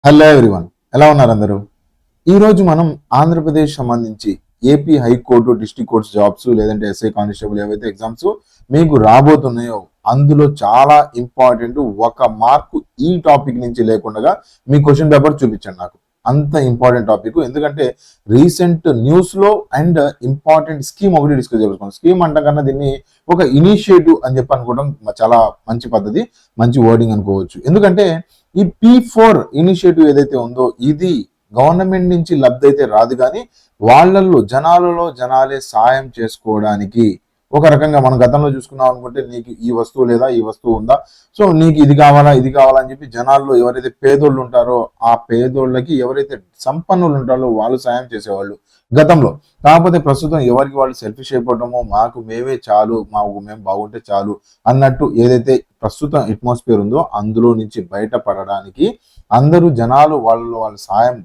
Hello everyone, ఎలా ఉన్నారు అందరూ? ఈరోజు మనం ఆంధ్రప్రదేశ్ సంబంధించి AP high court district courts jobs లేదంటే ఎస్ఐ కానిస్టేబుల్ ఏవైతే ఎగ్జామ్స్ మీకు రాబోతున్నాయో అందులో చాలా ఇంపార్టెంట్ ఒక మార్కు ఈ టాపిక్ నుంచి లేకుండా మీ క్వశ్చన్ పేపర్ చూపించండి నాకు. అంత ఇంపార్టెంట్ టాపిక్, ఎందుకంటే రీసెంట్ న్యూస్ లో అండ్ ఇంపార్టెంట్ స్కీమ్ ఒకటి డిస్కస్ చేసుకున్నాం. స్కీమ్ అంట కన్నా దీన్ని ఒక ఇనిషియేటివ్ అని చెప్పి అనుకోవడం చాలా మంచి పద్ధతి, మంచి వర్డింగ్ అనుకోవచ్చు. ఎందుకంటే ఈ P4 ఇనిషియేటివ్ ఏదైతే ఉందో ఇది గవర్నమెంట్ నుంచి లబ్ధి అయితే రాదు, కానీ వాళ్ళల్లో జనాలే సాయం చేసుకోవడానికి ఒక రకంగా మనం గతంలో చూసుకున్నాం అనుకుంటే, నీకు ఈ వస్తువు లేదా ఈ వస్తువు ఉందా, సో నీకు ఇది కావాలా అని చెప్పి జనాల్లో ఎవరైతే పేదోళ్ళు ఉంటారో ఆ పేదోళ్ళకి, ఎవరైతే సంపన్నులు ఉంటారో వాళ్ళు సాయం చేసేవాళ్ళు గతంలో. కాకపోతే ప్రస్తుతం ఎవరికి వాళ్ళు సెల్ఫిష్ అయిపోవటము, మాకు మేమే చాలు, మేము బాగుంటే చాలు అన్నట్టు ఏదైతే ప్రస్తుతం అట్మాస్ఫియర్ ఉందో అందులో నుంచి బయటపడడానికి అందరూ జనాలు వాళ్ళు సాయం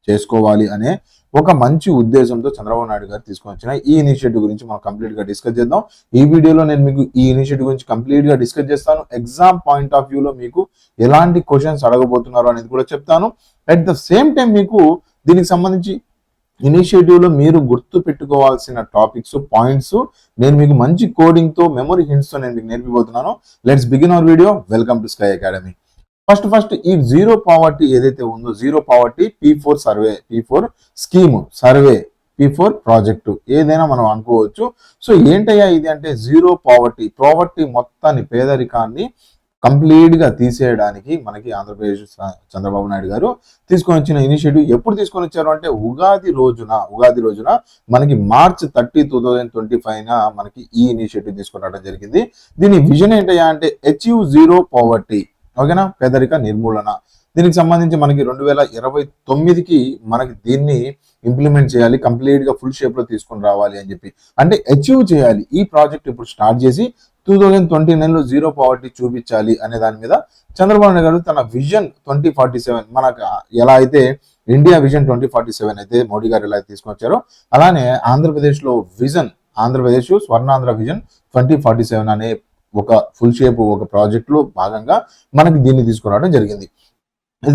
చేసుకోవాలి అనే ఒక మంచి ఉద్దేశంతో చంద్రబాబు నాయుడు గారు తీసుకొని వచ్చిన ఈ ఇనిషియేటివ్ గురించి మనం కంప్లీట్ గా డిస్కస్ చేద్దాం. ఈ వీడియోలో నేను మీకు ఈ ఇనిషియేటివ్ గురించి కంప్లీట్ గా డిస్కస్ చేస్తాను. ఎగ్జామ్ పాయింట్ ఆఫ్ వ్యూలో మీకు ఎలాంటి క్వశ్చన్స్ అడగబోతున్నారు అనేది కూడా చెప్తాను. అట్ ద సేమ్ టైం మీకు దీనికి సంబంధించి ఇనిషియేటివ్ లో మీరు గుర్తు పెట్టుకోవాల్సిన టాపిక్స్, పాయింట్స్ నేను మీకు మంచి కోడింగ్ తో, మెమరీ హింట్స్ తో నేను మీకు నేర్పిపోతున్నాను. Let's begin our video. Welcome to Sky Academy. First ఈ జీరో పావర్టీ ఏదైతే ఉందో, zero poverty P4 survey, P4 scheme survey, P4 project ఏదైనా మనం అనుకోవచ్చు. సో ఏంటయ్యా ఇది అంటే, జీరో పావర్టీ మొత్తాన్ని, పేదరికాన్ని కంప్లీట్ గా తీసేయడానికి మనకి ఆంధ్రప్రదేశ్ చంద్రబాబు నాయుడు గారు తీసుకొని వచ్చిన ఇనిషియేటివ్. ఎప్పుడు తీసుకొని వచ్చారు అంటే ఉగాది రోజున మనకి March 30, 2025 మనకి ఈ ఇనిషియేటివ్ తీసుకొని రావడం జరిగింది. దీని విజన్ ఏంటయ్యా అంటే అచీవ్ జీరో పావర్టీ, ఓకేనా, పేదరిక నిర్మూలన. దీనికి సంబంధించి మనకి 2029కి మనకి దీన్ని ఇంప్లిమెంట్ చేయాలి, కంప్లీట్ గా ఫుల్ షేప్ లో తీసుకొని రావాలి అని చెప్పి, అంటే అచీవ్ చేయాలి. ఈ ప్రాజెక్ట్ ఇప్పుడు స్టార్ట్ చేసి 2029లో జీరో పావర్టీ చూపించాలి అనే దాని మీద చంద్రబాబు నాయుడు గారు తన విజన్ 2047, మనకు ఎలా అయితే ఇండియా విజన్ 2047 అయితే మోడీ గారు ఎలా తీసుకొచ్చారో, అలానే ఆంధ్రప్రదేశ్ లో విజన్, ఆంధ్రప్రదేశ్ స్వర్ణాంధ్ర విజన్ 2047 అనే ఒక ఫుల్ షేప్ ఒక ప్రాజెక్ట్ లో భాగంగా మనకి దీన్ని తీసుకురావడం జరిగింది.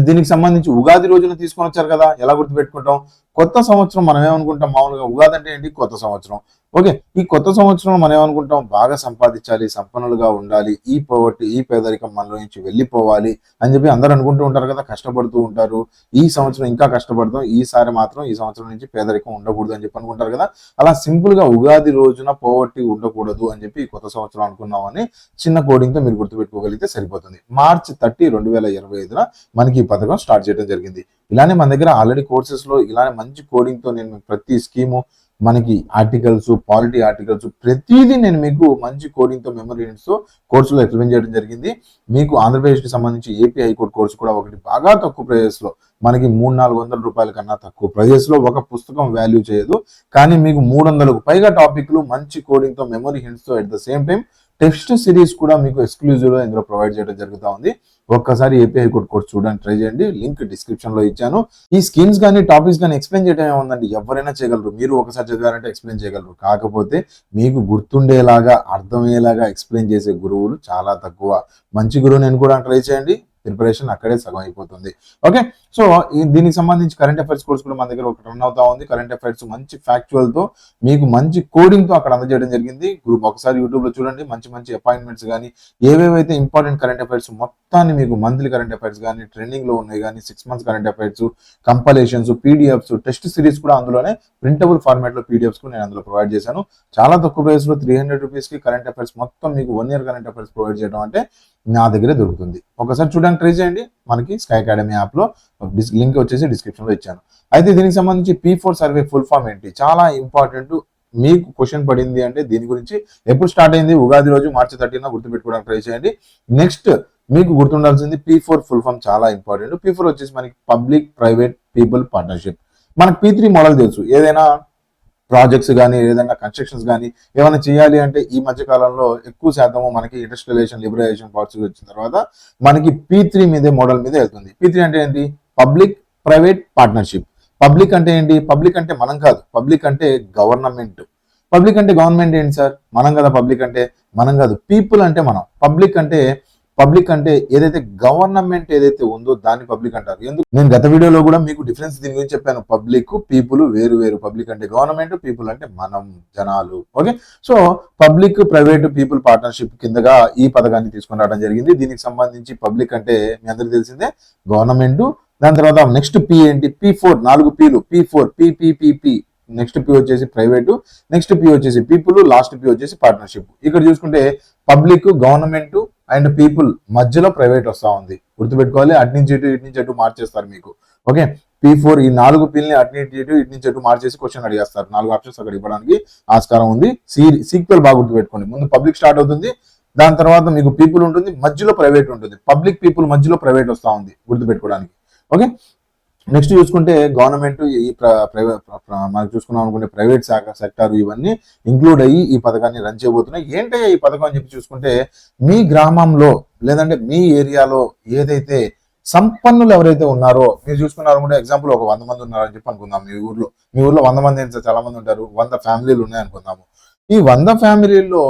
దీనికి సంబంధించి ఉగాది రోజున తీసుకొని వచ్చారు కదా, ఎలా గుర్తుపెట్టుకుంటాం? కొత్త సంవత్సరం మనం ఏమనుకుంటాం మామూలుగా, ఉగాది అంటే ఏంటి? కొత్త సంవత్సరం. ఓకే, ఈ కొత్త సంవత్సరం మనం ఏమనుకుంటాం? బాగా సంపాదించాలి, సంపన్నులుగా ఉండాలి, ఈ పోవర్టీ, ఈ పేదరికం మనలో నుంచి వెళ్ళిపోవాలి అని చెప్పి అందరూ అనుకుంటూ ఉంటారు కదా, కష్టపడుతూ ఉంటారు. ఈ సంవత్సరం ఇంకా కష్టపడతాం, ఈసారి మాత్రం ఈ సంవత్సరం నుంచి పేదరికం ఉండకూడదు అని చెప్పి అనుకుంటారు కదా. అలా సింపుల్ గా ఉగాది రోజున పోవర్టీ ఉండకూడదు అని చెప్పి కొత్త సంవత్సరం అనుకున్నామని చిన్న కోడింగ్ తో మీరు గుర్తుపెట్టుకోగలిగితే సరిపోతుంది. March 30, 2025 మనకి ఈ పథకం స్టార్ట్ చేయడం జరిగింది. ఇలానే మన దగ్గర ఆల్రెడీ కోర్సెస్ లో ఇలానే మంచి కోడింగ్ తో నేను ప్రతి స్కీము, మనకి ఆర్టికల్స్, పాలిటీ ఆర్టికల్స్, ప్రతిదీ నేను మీకు మంచి కోడింగ్ తో, మెమరీ యూనిట్స్ తో కోర్సులో ఎక్స్ప్లెయిన్ చేయడం జరిగింది. మీకు ఆంధ్రప్రదేశ్ కి సంబంధించి ఏపీ హైకోర్టు కోర్సు కూడా ఒకటి బాగా తక్కువ ప్రైజెస్ లో, మనకి 300-400 రూపాయల కన్నా తక్కువ ప్రైజెస్ లో ఒక పుస్తకం వాల్యూ చేయదు, కానీ మీకు 300కు పైగా టాపిక్లు మంచి కోడింగ్ తో, మెమరీ హింట్స్ తో, at the same time text series కూడా మీకు ఎక్స్క్లూజివ్ గా ఇందులో ప్రొవైడ్ చేయడం జరుగుతూ ఉంది. ఒక్కసారి ఏపీ హైకోర్టు కోర్స్ చూడడానికి ట్రై చేయండి, లింక్ డిస్క్రిప్షన్ లో ఇచ్చాను. ఈ స్కీమ్స్ కానీ టాపిక్స్ కానీ ఎక్స్ప్లెయిన్ చేయడం ఏముందండి, ఎవరైనా చేయగలరు. మీరు ఒకసారి చదివారంటే ఎక్స్ప్లెయిన్ చేయగలరు. కాకపోతే మీకు గుర్తుండేలాగా, అర్థమయ్యేలాగా ఎక్స్ప్లెయిన్ చేసే గురువులు చాలా తక్కువ. మంచి గురువుని ఎన్నుకోవడానికి ట్రై చేయండి, ప్రిపరేషన్ అక్కడే సగం అయిపోతుంది. ఓకే, సో దీనికి సంబంధించి కరెంట్ అఫైర్స్ కోర్స్ కూడా మన దగ్గర ఒకటి రన్ అవుతా ఉంది. కరెంట్ అఫైర్స్ మంచి ఫ్యాక్చువల్ తో, మీకు మంచి కోడింగ్ తో అక్కడ అందజేయడం జరిగింది. గ్రూప్ ఒకసారి యూట్యూబ్ లో చూడండి. మంచి అపాయింట్మెంట్స్ కానీ, ఏవేవైతే ఇంపార్టెంట్ కరెంట్ అఫైర్స్ మొత్తాన్ని మీకు మంత్లీ కరెంట్ అఫైర్స్ కానీ, ట్రెండింగ్ లో ఉన్నాయి కానీ, 6 months current affairs, compilations, PDFs, test series కూడా అందులోనే ప్రింటబుల్ ఫార్మాట్ లో పీడిఎఫ్స్ కూడా నేను అందులో ప్రొవైడ్ చేశాను. చాలా తక్కువ ప్రైస్ లో 300 రూపీస్ కి కరెంట్ అఫైర్స్ మొత్తం మీకు 1 year కరెంట్ అఫైర్స్ ప్రొవైడ్ చేయడం అంటే నా దగ్గరే దొరుకుతుంది. ఒకసారి చూడడానికి ట్రై చేయండి. మనకి స్కై అకాడమీ యాప్ లో లింక్ వచ్చేసి డిస్క్రిప్షన్ లో ఇచ్చాను. అయితే దీనికి సంబంధించి P4 సర్వే ఫుల్ ఫామ్ ఏంటి, చాలా ఇంపార్టెంట్. మీకు క్వశ్చన్ పడింది అంటే దీని గురించి ఎప్పుడు స్టార్ట్ అయింది, ఉగాది రోజు March 30 గుర్తుపెట్టుకోవడానికి ట్రై చేయండి. నెక్స్ట్ మీకు గుర్తుండాల్సింది P4 ఫుల్ ఫామ్ చాలా ఇంపార్టెంట్. P4 వచ్చేసి మనకి పబ్లిక్ ప్రైవేట్ పీపుల్ పార్ట్నర్షిప్. మనకి P3 మోడల్ తెలుసు. ఏదైనా ప్రాజెక్ట్స్ కానీ, ఏదైనా కన్స్ట్రక్షన్స్ కానీ ఏమైనా చేయాలి అంటే ఈ మధ్య కాలంలో ఎక్కువ శాతం మనకి ఇండస్ట్రియలైజేషన్, లిబరలైజేషన్ పాలసీ వచ్చిన తర్వాత మనకి P3 మోడల్ మీద వెళ్తుంది. P3 అంటే ఏంటి? Public private partnership. పబ్లిక్ అంటే ఏంటి? పబ్లిక్ అంటే మనం కాదు, పబ్లిక్ అంటే గవర్నమెంట్. పబ్లిక్ అంటే గవర్నమెంట్ ఏంటి సార్? మనం కదా పబ్లిక్ అంటే? మనం కాదు, పీపుల్ అంటే మనం. పబ్లిక్ అంటే పబ్లిక్ అంటే ఏదైతే గవర్నమెంట్ ఏదైతే ఉందో దాన్ని పబ్లిక్ అంటారు. ఎందుకు నేను గత వీడియోలో కూడా మీకు డిఫరెన్స్ దీని గురించి చెప్పాను. పబ్లిక్ పీపుల్ వేరు వేరు. పబ్లిక్ అంటే గవర్నమెంట్, పీపుల్ అంటే మనం జనాలు. Okay, so public private people partnership కిందగా ఈ పథకాన్ని తీసుకుని రావడం జరిగింది. దీనికి సంబంధించి పబ్లిక్ అంటే మీ అందరికి తెలిసిందే గవర్నమెంట్. దాని తర్వాత నెక్స్ట్ పి ఏంటి, P4, 4 పీలు, P4 పిపిపిపి. నెక్స్ట్ పి వచ్చేసి ప్రైవేటు, నెక్స్ట్ పి వచ్చేసి పీపుల్, లాస్ట్ పి వచ్చేసి పార్ట్నర్షిప్. ఇక్కడ చూసుకుంటే పబ్లిక్, గవర్నమెంట్ అండ్ పీపుల్ మధ్యలో ప్రైవేట్ వస్తా ఉంది. గుర్తుపెట్టుకోవాలి, అటు నుంచి ఇటు మార్చేస్తారు మీకు. ఓకే, P4 ఈ 4 పీల్ని అటు నుంచి ఇటు మార్చేసి క్వశ్చన్ అడిగేస్తారు. 4 ఆప్షన్స్ అక్కడ ఇవ్వడానికి ఆస్కారం ఉంది. సీక్వెల్ బాగా గుర్తుపెట్టుకోండి. ముందు పబ్లిక్ స్టార్ట్ అవుతుంది, దాని తర్వాత మీకు పీపుల్ ఉంటుంది, మధ్యలో ప్రైవేట్ ఉంటుంది. పబ్లిక్ పీపుల్ మధ్యలో ప్రైవేట్ వస్తా ఉంది గుర్తుపెట్టుకోవడానికి. ఓకే, నెక్స్ట్ చూసుకుంటే గవర్నమెంట్ ఈ మనకు చూసుకున్నాం అనుకుంటే ప్రైవేట్ సెక్టార్ ఇవన్నీ ఇంక్లూడ్ అయ్యి ఈ పథకాన్ని రన్ చేయబోతున్నాయి. ఏంటయ్యా ఈ పథకం అని చెప్పి చూసుకుంటే, మీ గ్రామంలో లేదంటే మీ ఏరియాలో ఏదైతే సంపన్నులు ఎవరైతే ఉన్నారో, మీరు చూసుకున్నారు అనుకుంటే ఎగ్జాంపుల్ ఒక 100 మంది ఉన్నారని చెప్పి అనుకుందాం. మీ ఊర్లో 100 మంది చాలా మంది ఉంటారు, 100 ఫ్యామిలీలు ఉన్నాయనుకుందాము. ఈ 100 ఫ్యామిలీల్లో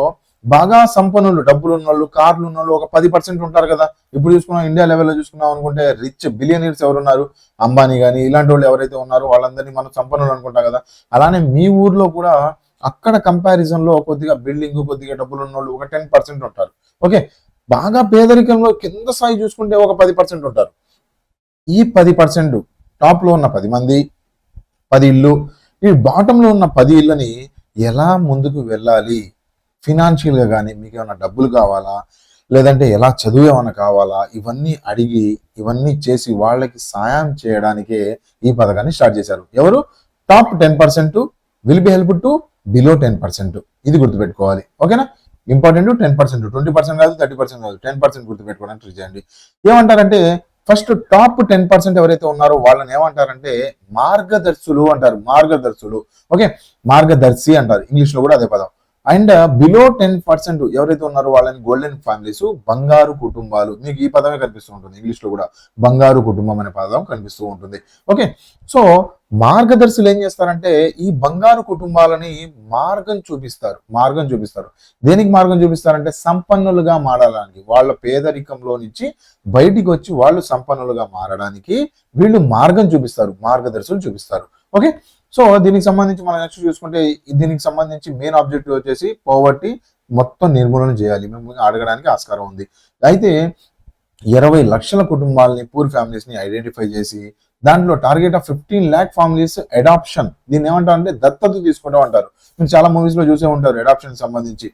బాగా సంపన్నులు, డబ్బులు ఉన్న వాళ్ళు, కార్లు ఉన్న వాళ్ళు ఒక 10% ఉంటారు కదా. ఇప్పుడు చూసుకున్నాం ఇండియా లెవెల్లో చూసుకున్నాం అనుకుంటే రిచ్ బిలియనీర్స్ ఎవరు ఉన్నారు, అంబానీ కానీ ఇలాంటి వాళ్ళు ఎవరైతే ఉన్నారో వాళ్ళందరినీ మనం సంపన్నులు అనుకుంటాం కదా. అలానే మీ ఊర్లో కూడా అక్కడ కంపారిజన్ లో కొద్దిగా బిల్డింగ్, కొద్దిగా డబ్బులు ఉన్న వాళ్ళు ఒక 10% ఉంటారు. ఓకే, బాగా పేదరికంలో కింద స్థాయి చూసుకుంటే ఒక 10% ఉంటారు. ఈ 10% టాప్ లో ఉన్న 10 మంది, 10 ఇళ్ళు, ఈ బాటమ్ లో ఉన్న 10 ఇళ్ళని ఎలా ముందుకు వెళ్ళాలి, ఫినాన్షియల్గా కానీ మీకు ఏమైనా డబ్బులు కావాలా, లేదంటే ఎలా చదువు ఏమైనా కావాలా, ఇవన్నీ అడిగి ఇవన్నీ చేసి వాళ్ళకి సాయం చేయడానికే ఈ పథకాన్ని స్టార్ట్ చేశారు. ఎవరు? Top 10% will be help to below 10%. ఇది గుర్తుపెట్టుకోవాలి. ఓకేనా, ఇంపార్టెంట్. 10%, 20% కాదు, 30% కాదు, 10% గుర్తుపెట్టుకోవడానికి ట్రై చేయండి. ఏమంటారంటే ఫస్ట్ టాప్ 10% ఎవరైతే ఉన్నారో వాళ్ళని ఏమంటారంటే మార్గదర్శులు అంటారు. మార్గదర్శులు. ఓకే, మార్గదర్శి అంటారు, ఇంగ్లీష్ లో కూడా అదే పదం. అండ్ బిలో 10% ఎవరైతే ఉన్నారో వాళ్ళని గోల్డెన్ ఫ్యామిలీస్, బంగారు కుటుంబాలు. మీకు ఈ పదమే కనిపిస్తూ ఉంటుంది, ఇంగ్లీష్ లో కూడా బంగారు కుటుంబం అనే పదం కనిపిస్తూ ఉంటుంది. ఓకే, సో మార్గదర్శులు ఏం చేస్తారంటే ఈ బంగారు కుటుంబాలని మార్గం చూపిస్తారు. దేనికి మార్గం చూపిస్తారంటే సంపన్నులుగా మారడానికి, వాళ్ళ పేదరికంలో నుంచి బయటికి వచ్చి వాళ్ళు సంపన్నులుగా మారడానికి వీళ్ళు మార్గం చూపిస్తారు, మార్గదర్శులు చూపిస్తారు. ఓకే, సో దీనికి సంబంధించి మనం నెక్స్ట్ చూసుకుంటే దీనికి సంబంధించి మెయిన్ ఆబ్జెక్టివ్ వచ్చేసి పవర్టీ మొత్తం నిర్మూలన చేయాలి మేము అడగడానికి ఆస్కారం ఉంది. అయితే 20 లక్షల కుటుంబాలని, పూర్ ఫ్యామిలీస్ ని ఐడెంటిఫై చేసి దాంట్లో target of 15 lakh families adoption. దీన్ని ఏమంటారు అంటే దత్తత తీసుకుంటాం అంటారు. మీరు చాలా మూవీస్ లో చూసే ఉంటారు అడాప్షన్ సంబంధించి.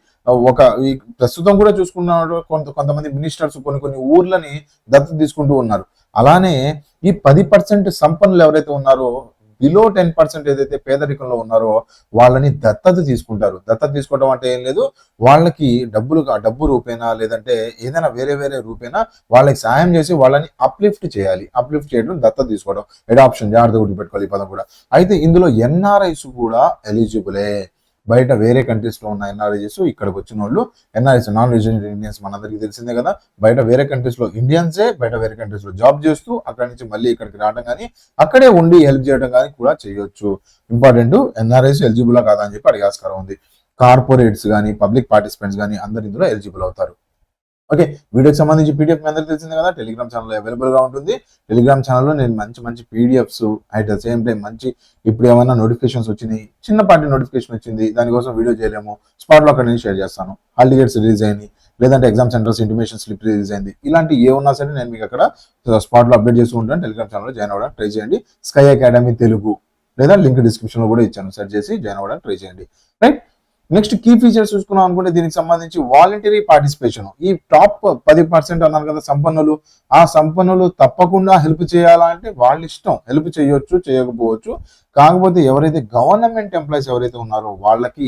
ఈ ప్రస్తుతం కూడా చూసుకున్న కొంతమంది మినిస్టర్స్ కొన్ని ఊర్లని దత్తత తీసుకుంటూ ఉన్నారు. అలానే ఈ 10% సంపన్నులు ఎవరైతే ఉన్నారో బిలో 10% ఏదైతే పేదరికంలో ఉన్నారో వాళ్ళని దత్తత తీసుకుంటారు. దత్తత తీసుకోవడం అంటే ఏం లేదు, వాళ్ళకి డబ్బు రూపేనా లేదంటే ఏదైనా వేరే రూపేనా వాళ్ళకి సాయం చేసి వాళ్ళని అప్లిఫ్ట్ చేయాలి. అప్లిఫ్ట్ చేయడం దత్తత తీసుకోవడం, అడాప్షన్. జాగ్రత్తగా గుర్తుపెట్టుకోవాలి ఈ పదం కూడా. అయితే ఇందులో ఎన్ఆర్ఐస్ కూడా ఎలిజిబులే. బయట వేరే కంట్రీస్ లో ఉన్న ఎన్ఆర్ఐస్ ఇక్కడికి వచ్చిన వాళ్ళు, ఎన్ఆర్ఐస్ నాన్ రెసిడెంట్ ఇండియన్స్ మనందరికీ తెలిసిందే కదా. బయట వేరే కంట్రీస్ లో ఇండియన్సే బయట వేరే కంట్రీస్ లో జాబ్ చేస్తూ అక్కడి నుంచి మళ్ళీ ఇక్కడికి రావడం కానీ అక్కడే ఉండి హెల్ప్ చేయడం కానీ కూడా చేయొచ్చు. ఇంపార్టెంట్, ఎన్ఆర్ఐస్ ఎలిజిబుల్ కాదా అని చెప్పి అడిగే ఆస్కారం ఉంది. కార్పొరేట్స్ కానీ పబ్లిక్ పార్టిసిపెంట్స్ కానీ అందరు ఇందులో ఎలిజిబుల్ అవుతారు. ఓకే, వీడియోకి సంబంధించి పీడిఎఫ్ మీ అందరికీ తెలిసిందే కదా, టెలిగ్రామ్ ఛానల్ అవైలబుల్ గా ఉంటుంది. టెలిగ్రామ్ ఛానల్లో నేను మంచి PDFs at the same time ఇప్పుడు ఏమైనా నోటిఫికేషన్స్ వచ్చినాయి, చిన్నపాటి నోటిఫికేషన్ వచ్చింది, దానికోసం వీడియో చేయలేము, స్పాట్ లో అక్కడ నేను షేర్ చేస్తాను. హాల్ టికెట్స్ రిలీజ్ అయింది, లేదంటే exam centres intimation slip release అయింది, ఇలాంటి ఏ ఉన్నా సరే నేను మీకు అక్కడ స్పాట్ లో అప్డేట్ చేస్తూ ఉంటాను. టెలిగ్రామ్ ఛానల్లో జాయిన్ అవ్వడానికి ట్రై చేయండి. స్కై అకాడమీ తెలుగు లేదా లింక్ డిస్క్రిప్షన్ లో కూడా ఇచ్చాను, సెర్చ్ చేసి జాయిన్ అవ్వడానికి ట్రై చేయండి. రైట్, నెక్స్ట్ కీ ఫీచర్స్ చూసుకున్నాం అనుకుంటే దీనికి సంబంధించి వాలంటరీ పార్టిసిపేషన్. ఈ టాప్ 10% అన్నారు కదా సంపన్నులు, ఆ సంపన్నులు తప్పకుండా హెల్ప్ చేయాలంటే వాళ్ళ ఇష్టం, హెల్ప్ చేయొచ్చు చేయకపోవచ్చు. కాకపోతే ఎవరైతే గవర్నమెంట్ ఎంప్లాయీస్ ఎవరైతే ఉన్నారో వాళ్ళకి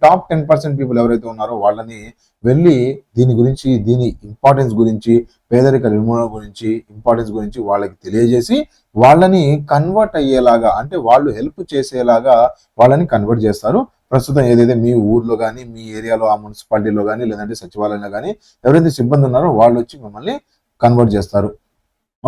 టాప్ 10% పీపుల్ ఎవరైతే ఉన్నారో వాళ్ళని వెళ్ళి దీని ఇంపార్టెన్స్ గురించి, పేదరిక నిర్మూలన గురించి ఇంపార్టెన్స్ గురించి వాళ్ళకి తెలియజేసి వాళ్ళని కన్వర్ట్ అయ్యేలాగా, అంటే వాళ్ళు హెల్ప్ చేసేలాగా వాళ్ళని కన్వర్ట్ చేస్తారు. ప్రస్తుతం ఏదైతే మీ ఊర్లో కానీ మీ ఏరియాలో ఆ మున్సిపాలిటీలో కానీ లేదంటే సచివాలయంలో కానీ ఎవరైతే సిబ్బంది ఉన్నారో వాళ్ళు వచ్చి మిమ్మల్ని కన్వర్ట్ చేస్తారు.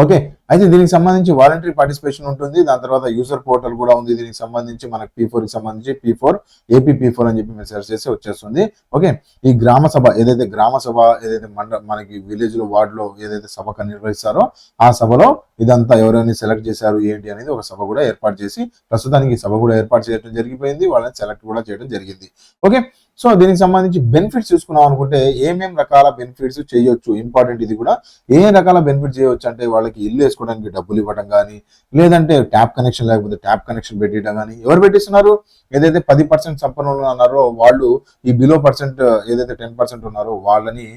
ఓకే. అయితే దీనికి సంబంధించి వాలంటరీ పార్టిసిపేషన్ ఉంటుంది. దాని తర్వాత యూజర్ పోర్టల్ కూడా ఉంది. దీనికి సంబంధించి మనకి P4కి సంబంధించి P4 ఏపీ P4 అని చెప్పి మీరు సెర్చ్ చేస్తే వచ్చేస్తుంది. ఓకే. ఈ గ్రామ సభ ఏదైతే మనకి విలేజ్ లో వార్డ్ లో ఏదైతే సభ నిర్వహిస్తారో ఆ సభలో ఇదంతా ఎవరైనా సెలెక్ట్ చేశారు ఏంటి అనేది ఒక సభ కూడా ఏర్పాటు చేసి ప్రస్తుతానికి సభ కూడా ఏర్పాటు చేయడం జరిగిపోయింది. వాళ్ళని సెలెక్ట్ కూడా చేయడం జరిగింది. ఓకే. సో దీనికి సంబంధించి బెనిఫిట్స్ చూసుకున్నాం అనుకుంటే ఏమేం రకాల బెనిఫిట్స్ చేయొచ్చు, ఇంపార్టెంట్ ఇది కూడా. ఏ రకాల బెనిఫిట్ చేయొచ్చు అంటే వాళ్ళకి ఇల్లు వేసుకోవడానికి డబ్బులు ఇవ్వడం కానీ, లేదంటే ట్యాప్ కనెక్షన్ లేకపోతే ట్యాప్ కనెక్షన్ పెట్టడం కానీ. ఎవరు పెట్టిస్తున్నారు? ఏదైతే 10% సంపన్నులు అన్నారో వాళ్ళు ఈ బిలో పర్సెంట్ ఏదైతే 10% ఉన్నారో వాళ్ళని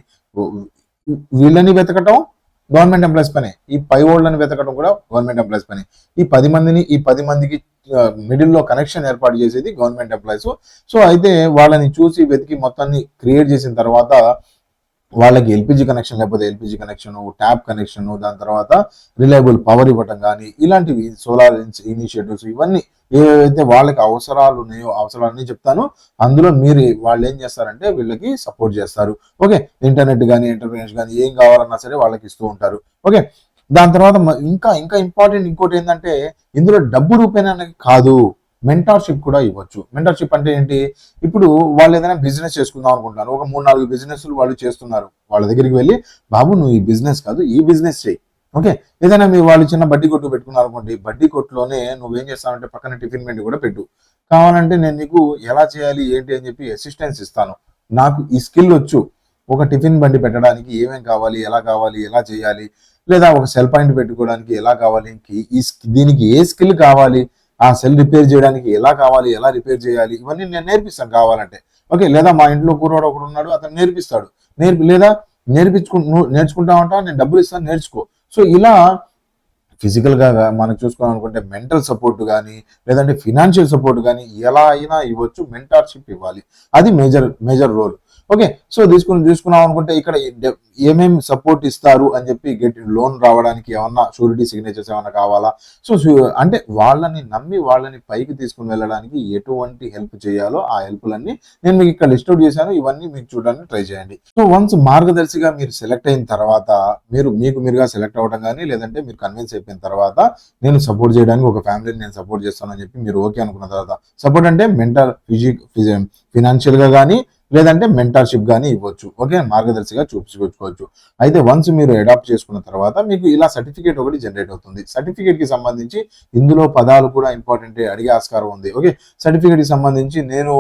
వీళ్ళని వెతకటం గవర్నమెంట్ ఎంప్లాయీస్ పని, ఈ పై ఓళ్ళని వెతకడం కూడా గవర్నమెంట్ ఎంప్లాయీస్ పని. ఈ 10 మందికి మిడిల్ లో కనెక్షన్ ఏర్పాటు చేసేది గవర్నమెంట్ ఎంప్లాయీస్. సో అయితే వాళ్ళని చూసి వెతికి మొత్తాన్ని క్రియేట్ చేసిన తర్వాత వాళ్ళకి ఎల్పిజి కనెక్షన్ లేకపోతే ఎల్పిజి కనెక్షన్, ట్యాప్ కనెక్షన్, దాని తర్వాత రిలయబుల్ పవర్ ఇవ్వటం కానీ, ఇలాంటివి సోలార్ ఇనిషియేటివ్స్ ఇవన్నీ ఏవైతే వాళ్ళకి అవసరాలు ఉన్నాయో అవసరాలని చెప్తాను. అందులో మీరు వాళ్ళు ఏం చేస్తారంటే వీళ్ళకి సపోర్ట్ చేస్తారు. ఓకే. ఇంటర్నెట్ కానీ ఎంటర్ప్రైనర్స్ కానీ ఏం కావాలన్నా సరే వాళ్ళకి ఇస్తూ ఉంటారు. ఓకే. దాని తర్వాత ఇంకా ఇంకా ఇంపార్టెంట్ ఇంకోటి ఏంటంటే ఇందులో డబ్బు రూపేణా కాదు, మెంటార్షిప్ కూడా ఇవ్వచ్చు. మెంటార్షిప్ అంటే ఏంటి? ఇప్పుడు వాళ్ళు ఏదైనా బిజినెస్ చేసుకుందాం అనుకుంటున్నారు, ఒక 3-4 బిజినెస్లు వాళ్ళు చేస్తున్నారు. వాళ్ళ దగ్గరికి వెళ్ళి బాబు నువ్వు ఈ బిజినెస్ కాదు ఈ బిజినెస్ చేయి. ఓకే. ఏదైనా మీ వాళ్ళు చిన్న బడ్డీ కొట్టు పెట్టుకున్నారు అనుకోండి, బడ్డీ కొట్టులోనే నువ్వేం చేస్తావంటే పక్కన టిఫిన్ బండి కూడా పెట్టు. కావాలంటే నేను నీకు ఎలా చేయాలి ఏంటి అని చెప్పి అసిస్టెన్స్ ఇస్తాను. నాకు ఈ స్కిల్ వచ్చు, ఒక టిఫిన్ బండి పెట్టడానికి ఏమేం కావాలి, ఎలా చేయాలి, లేదా ఒక సెల్ పాయింట్ పెట్టుకోవడానికి ఎలా కావాలి, దీనికి ఏ స్కిల్ కావాలి, ఆ సెల్ రిపేర్ చేయడానికి ఎలా కావాలి, ఎలా రిపేర్ చేయాలి, ఇవన్నీ నేను నేర్పిస్తాను కావాలంటే. ఓకే. లేదా మా ఇంట్లో కూరవాడు ఒకడు ఉన్నాడు, అతను నేర్పిస్తాడు. లేదా నేర్చుకుంటామంటా, నేను డబ్బులు ఇస్తాను నేర్చుకో. సో ఇలా ఫిజికల్ గా మనకు చూసుకోవాలనుకుంటే మెంటల్ సపోర్ట్ కానీ, లేదంటే ఫినాన్షియల్ సపోర్ట్ కానీ ఎలా అయినా ఇవ్వచ్చు. మెంటార్షిప్ ఇవ్వాలి, అది మేజర్ రోల్. ఓకే. సో తీసుకున్నాం అనుకుంటే ఇక్కడ ఏమేమి సపోర్ట్ ఇస్తారు అని చెప్పి లోన్ రావడానికి ఏమన్నా షూరిటీ సిగ్నేచర్స్ ఏమన్నా కావాలా? సో అంటే వాళ్ళని నమ్మి వాళ్ళని పైకి తీసుకుని వెళ్ళడానికి ఎటువంటి హెల్ప్ చేయాలో ఆ హెల్ప్లన్నీ నేను మీకు ఇక్కడ లిస్ట్ అవుట్ చేశాను. ఇవన్నీ మీకు చూడడానికి ట్రై చేయండి. సో వన్స్ మార్గదర్శిగా మీరు సెలెక్ట్ అయిన తర్వాత మీరుగా సెలెక్ట్ అవ్వడం కానీ, లేదంటే మీరు కన్విన్స్ అయిపోయిన తర్వాత నేను సపోర్ట్ చేయడానికి ఒక ఫ్యామిలీని నేను సపోర్ట్ చేస్తానని చెప్పి మీరు ఓకే అనుకున్న తర్వాత, సపోర్ట్ అంటే మెంటల్ ఫినాన్షియల్ గా కానీ, లేదంటే మెంటార్షిప్ కానీ ఇవ్వచ్చు. ఓకే. మార్గదర్శిగా చూపించుకోవచ్చు. అయితే వన్స్ మీరు అడాప్ట్ చేసుకున్న తర్వాత మీకు ఇలా సర్టిఫికేట్ ఒకటి జనరేట్ అవుతుంది. సర్టిఫికేట్ కి సంబంధించి ఇందులో పదాలు కూడా ఇంపార్టెంట్ అడిగే ఆస్కారం ఉంది. ఓకే. సర్టిఫికేట్ కి సంబంధించి నేను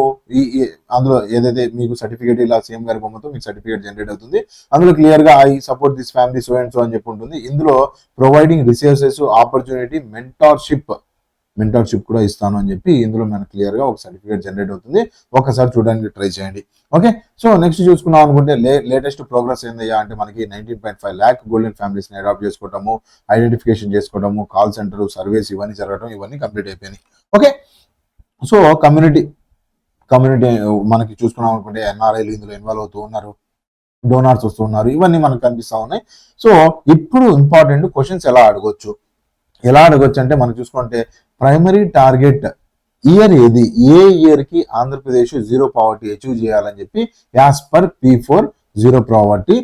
అందులో ఏదైతే మీకు సర్టిఫికేట్ ఇలా సీఎం గారి బొమ్మతో మీకు సర్టిఫికేట్ జనరేట్ అవుతుంది. అందులో క్లియర్ గా I support this family so and so అని చెప్పి ఉంటుంది. ఇందులో ప్రొవైడింగ్ రిసోర్సెస్, ఆపర్చునిటీ, మెంటార్షిప్ కూడా ఇస్తాను అని చెప్పి ఇందులో మనకు క్లియర్ గా ఒక సర్టిఫికేట్ జనరేట్ అవుతుంది. ఒకసారి చూడడానికి ట్రై చేయండి. ఓకే. సో నెక్స్ట్ చూసుకున్నాం అనుకుంటే లేటెస్ట్ ప్రోగ్రెస్ ఏందయ్యా అంటే మనకి 19.5 lakh గోల్డెన్ ఫ్యామిలీస్ ని అడాప్ట్ చేసుకోవడము, ఐడెంటిఫికేషన్ చేసుకోవడము, కాల్ సెంటర్ సర్వీస్ ఇవన్నీ జరగడం, ఇవన్నీ కంప్లీట్ అయిపోయినాయి. ఓకే. సో కమ్యూనిటీ మనకి చూసుకున్నాం అనుకుంటే ఎన్ఆర్ఐలు ఇందులో ఇన్వాల్వ్ అవుతూ ఉన్నారు, డోనార్స్ వస్తున్నారు, ఇవన్నీ మనకు కనిపిస్తా ఉన్నాయి. సో ఇప్పుడు ఇంపార్టెంట్ క్వశ్చన్స్ ఎలా అడగొచ్చు అంటే మనం చూసుకుంటే ప్రైమరీ టార్గెట్ ఇయర్ ఏది, ఏ ఇయర్ కి ఆంధ్రప్రదేశ్ జీరో పావర్టీ అచీవ్ చేయాలని చెప్పి as per P4 zero poverty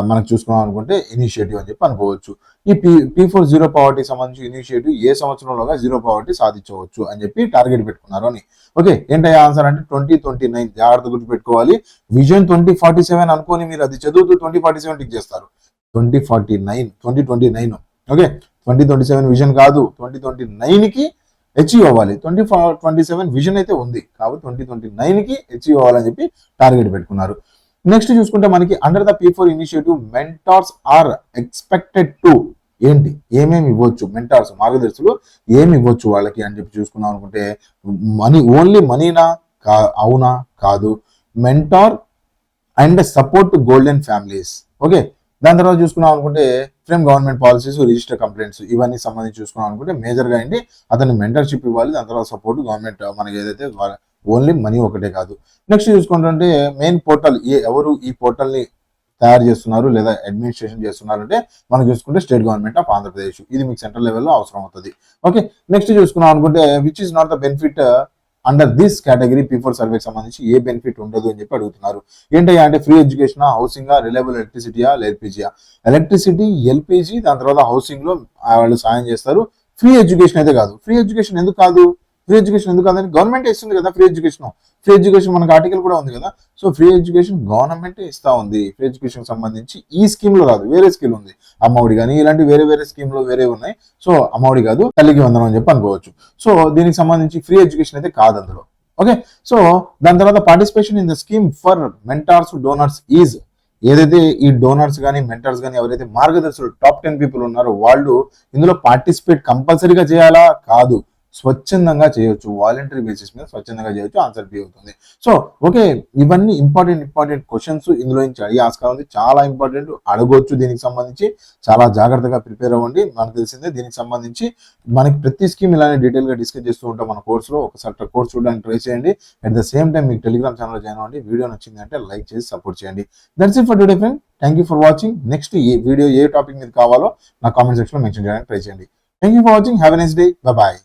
మనకు చూసుకున్నాం అనుకుంటే ఇనిషియేటివ్ అని చెప్పి అనుకోవచ్చు. ఈ P4 జీరో పావర్టీ సంబంధించి ఇనిషియేటివ్ ఏ సంవత్సరంలోగా జీరో పావర్టీ సాధించవచ్చు అని చెప్పి టార్గెట్ పెట్టుకున్నారు అని. ఓకే. ఏంటయ్యా ఆన్సర్ అంటే 2029. జాగ్రత్త గుర్తు పెట్టుకోవాలి. విజన్ 2047 అనుకోని మీరు అది చదువుతూ 2047 టిక్ చేస్తారు. 2029. ఓకే. 2027 విజన్ కాదు, 2029 కి అచీవ్ అవ్వాలి. 2027 విజన్ అయితే ఉంది కాబట్టి 2029 కి అచీవ్ అవ్వాలని చెప్పి టార్గెట్ పెట్టుకున్నారు. నెక్స్ట్ చూసుకుంటే మనకి under the P4 initiative mentors are expected to ఏంటి, ఏమేమి ఇవ్వచ్చు, మెంటార్స్ మార్గదర్శులు ఏమి ఇవ్వచ్చు వాళ్ళకి అని చెప్పి చూసుకున్నాం అనుకుంటే ఓన్లీ మనీనా అవునా కాదు, mentor and support golden families. Okay. దాని తర్వాత చూసుకున్నాం అనుకుంటే frame government policies, register complaints ఇవన్నీ సంబంధించి చూసుకున్నాం అనుకుంటే మేజర్ గా ఏంటి అతని మెంటర్షిప్ ఇవ్వాలి. దాని తర్వాత సపోర్ట్ గవర్నమెంట్ మనకి ఏదైతే ఓన్లీ మనీ ఒకటే కాదు. నెక్స్ట్ చూసుకుంటుంటే మెయిన్ పోర్టల్ ఎవరు ఈ పోర్టల్ ని తయారు చేస్తున్నారు లేదా అడ్మినిస్ట్రేషన్ చేస్తున్నారు అంటే మనం చూసుకుంటే స్టేట్ గవర్నమెంట్ ఆఫ్ ఆంధ్రప్రదేశ్. ఇది మీకు సెంట్రల్ లెవెల్లో అవసరం అవుతుంది. ఓకే. నెక్స్ట్ చూసుకున్నాం అనుకుంటే which is not the benefit under this category P4 సర్వేకి సంబంధించి ఏ బెనిఫిట్ ఉండదు అని చెప్పి అడుగుతున్నారు. ఏంటయ్యా అంటే ఫ్రీ ఎడ్యుకేషన్, హౌసింగ్, రిలయబుల్ ఎలక్ట్రిసిటీయా, ఎల్పిజియా? ఎలక్ట్రిసిటీ, ఎల్పిజి, దాని తర్వాత హౌసింగ్ లో వాళ్ళు సాయం చేస్తారు. ఫ్రీ ఎడ్యుకేషన్ అయితే కాదు. ఫ్రీ ఎడ్యుకేషన్ ఎందుకు కాదు? ఫ్రీ ఎడ్యుకేషన్ ఎందుకు కాదని గవర్నమెంట్ ఇస్తుంది కదా ఫ్రీ ఎడ్యుకేషన్. ఫ్రీ ఎడ్యుకేషన్ మనకు ఆర్టికల్ కూడా ఉంది కదా. సో ఫ్రీ ఎడ్యుకేషన్ గవర్నమెంట్ ఇస్తా ఉంది. ఫ్రీ ఎడ్యుకేషన్ సంబంధించి ఈ స్కీమ్ లో రాదు, వేరే స్కీమ్ ఉంది. అమ్మఒడి కానీ ఇలాంటి వేరే స్కీమ్ లో వేరే ఉన్నాయి. సో అమ్మఒడి కాదు, తల్లికి వందనం అని చెప్పి అనుకోవచ్చు. సో దీనికి సంబంధించి ఫ్రీ ఎడ్యుకేషన్ అయితే కాదు అందులో. ఓకే, సో దాని తర్వాత participation in the scheme for mentors donors is, ఏదైతే ఈ డోనర్స్ కానీ మెంటర్స్ కానీ ఎవరైతే మార్గదర్శులు టాప్ 10 పీపుల్ ఉన్నారో వాళ్ళు ఇందులో పార్టిసిపేట్ కంపల్సరీగా చేయాలా? కాదు, స్వచ్ఛందంగా చేయొచ్చు. వాలంటరీ బేసిస్ మీద స్వచ్ఛందంగా చేయొచ్చు. ఆన్సర్ బి అవుతుంది. సో ఓకే, ఇవన్నీ ఇంపార్టెంట్ క్వశ్చన్స్ ఇందులో నుంచి అడిగే ఆస్కారం ఉంది. చాలా ఇంపార్టెంట్, అడగొచ్చు. దీనికి సంబంధించి చాలా జాగ్రత్తగా ప్రిపేర్ అవ్వండి. మనకు తెలిసిందే దీనికి సంబంధించి మనకి ప్రతి స్కీమ్ ఇలానే డీటెయిల్ గా డిస్కస్ చేస్తూ ఉంటాం మన కోర్సులో. ఒకసారి కోర్స్ చూడడానికి ట్రై చేయండి. అట్ ద సేమ్ టైం మీకు టెలిగ్రామ్ ఛానల్ జాయిన్ అవ్వండి. వీడియో నచ్చింది అంటే లైక్ చేసి సపోర్ట్ చేయండి. That's it for today friend. Thank you for watching. Next ఈ వీడియో ఏ టాపిక్ మీద కావాలో నా కామెంట్ సెక్షన్ లో మెన్షన్ చేయడానికి ట్రై చేయండి. Thank you for watching. Have a nice day. Bye bye.